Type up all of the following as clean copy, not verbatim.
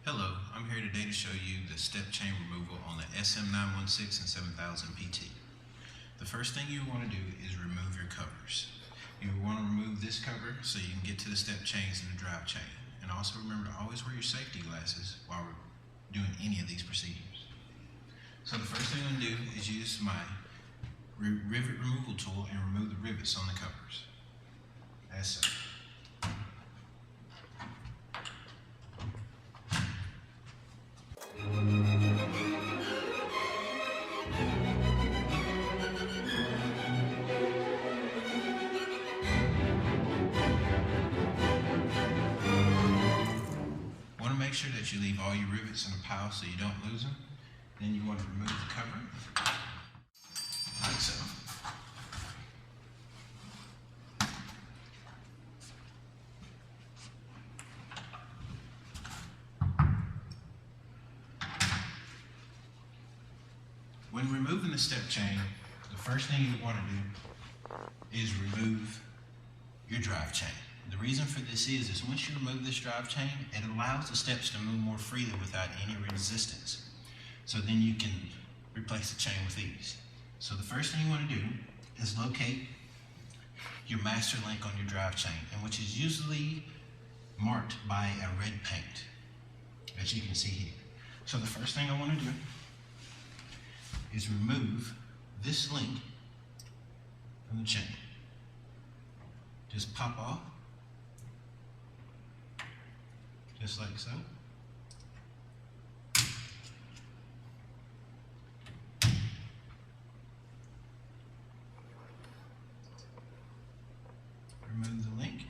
Hello, I'm here today to show you the step chain removal on the SM916 and 7000 PT. The first thing you want to do is remove your covers. You want to remove this cover so you can get to the step chains and the drive chain. And also remember to always wear your safety glasses while we're doing any of these procedures. So the first thing I'm going to do is use my rivet removal tool and remove the rivets on the covers. As so. Make sure that you leave all your rivets in a pile so you don't lose them. Then you want to remove the cover, like so. When removing the step chain, the first thing you want to do is remove your drive chain. The reason for this is once you remove this drive chain, it allows the steps to move more freely without any resistance. So then you can replace the chain with ease. So the first thing you want to do is locate your master link on your drive chain, and which is usually marked by a red paint, as you can see here. So the first thing I want to do is remove this link from the chain. Just pop off. Just like so. Remove the link.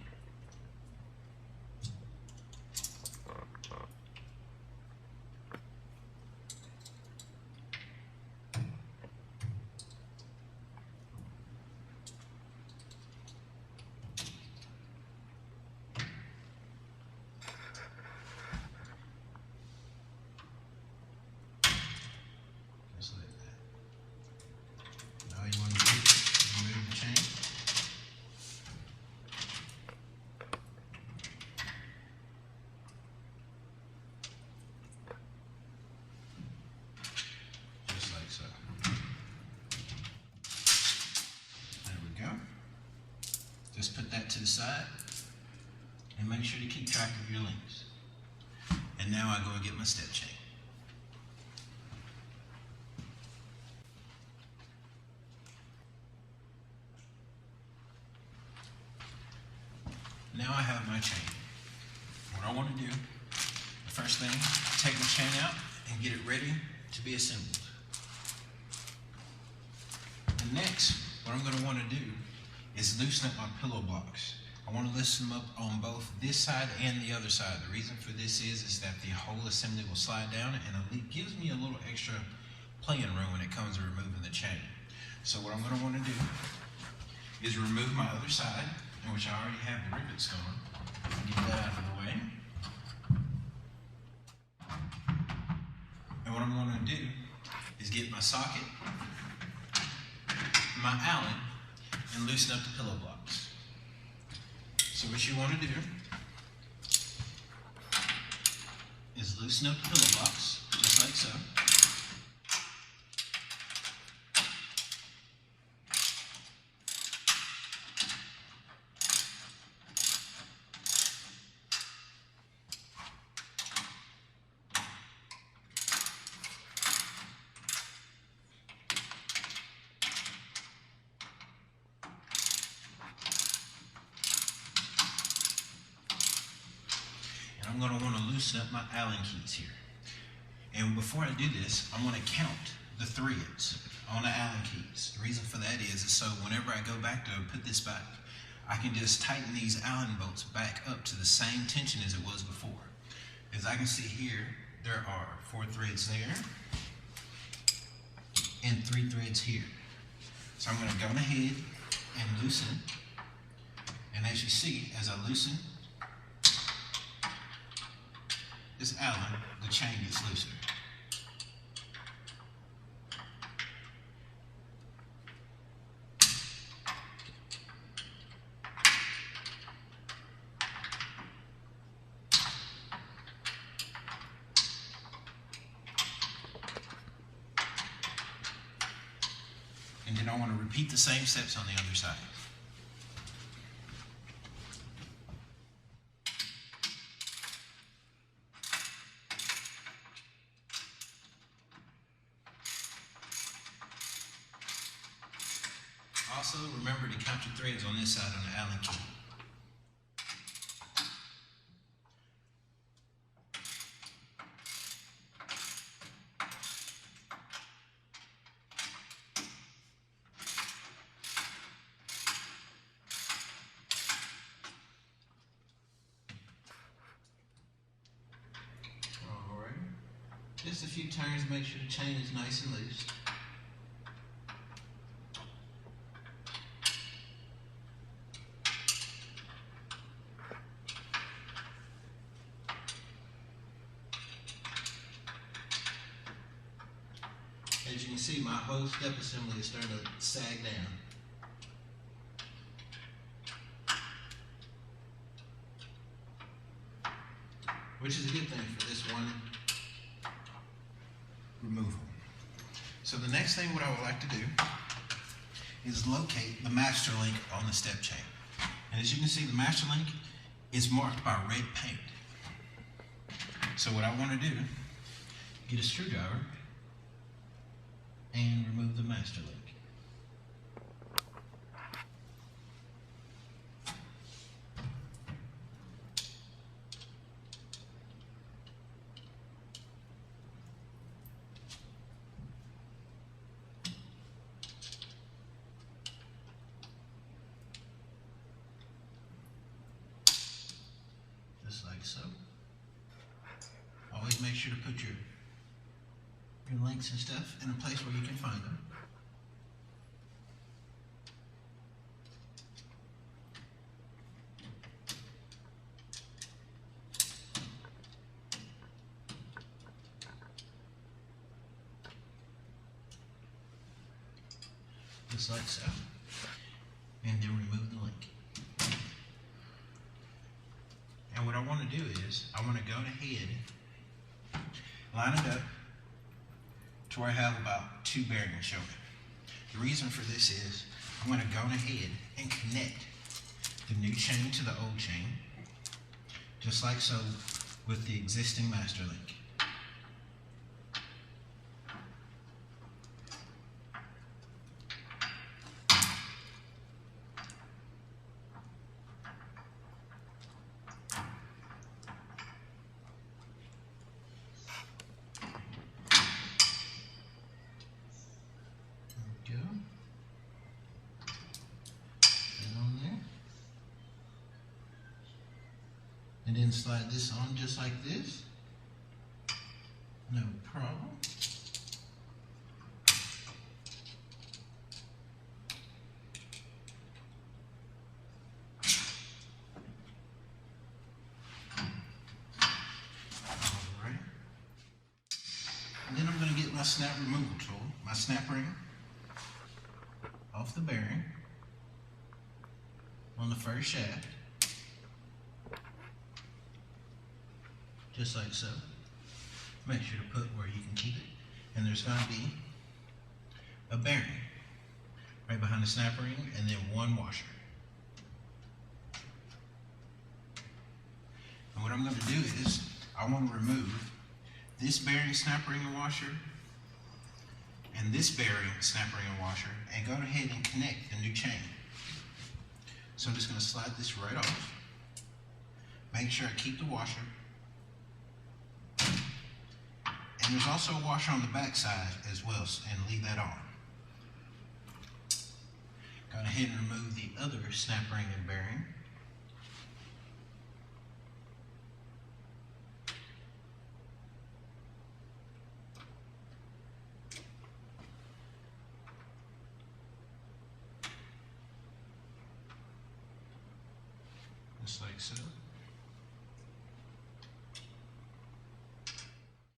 Just put that to the side and make sure to keep track of your links. And now I go and get my step chain. Now I have my chain. What I want to do, the first thing, take my chain out and get it ready to be assembled. And next, what I'm going to want to do is loosen up my pillow blocks. I want to loosen them up on both this side and the other side. The reason for this is that the whole assembly will slide down and it gives me a little extra playing room when it comes to removing the chain. So what I'm going to want to do is remove my other side, in which I already have the rivets going. Get that out of the way. And what I'm going to do is get my socket, my Allen, and loosen up the pillow blocks. So what you want to do is loosen up the pillow blocks, just like so. I'm going to want to loosen up my Allen keys here. And before I do this, I'm going to count the threads on the Allen keys. The reason for that is so whenever I go back to put this back, I can just tighten these Allen bolts back up to the same tension as it was before. As I can see here, there are 4 threads there and 3 threads here. So I'm going to go ahead and loosen. And as you see, as I loosen this Allen, the chain gets looser. to repeat the same steps on the other side. Also, remember to count your threads on this side on the Allen key. Alright, just a few turns, make sure the chain is nice and loose. As you can see, my whole step assembly is starting to sag down. Which is a good thing for this one removal. So the next thing what I would like to do is locate the master link on the step chain. And as you can see, the master link is marked by red paint. So what I want to do, get a screwdriver and remove the master link. Just like so. Always make sure to put your links and stuff in a place where you can find them. Just like so. And then remove the link. And what I want to do is, I want to go ahead, line it up to where I have about 2 bearings showing. The reason for this is I'm going to go ahead and connect the new chain to the old chain, just like so with the existing master link. And then slide this on just like this. No problem. Alright. And then I'm going to get my snap removal tool, my snap ring, off the bearing on the first shaft. Just like so. Make sure to put where you can keep it. And there's going to be a bearing right behind the snap ring and then one washer. And what I'm going to do is I want to remove this bearing, snap ring and washer and this bearing, snap ring and washer and go ahead and connect the new chain. So I'm just going to slide this right off. Make sure I keep the washer. And there's also a washer on the back side as well, and leave that on. Go ahead and remove the other snap ring and bearing. Just like so.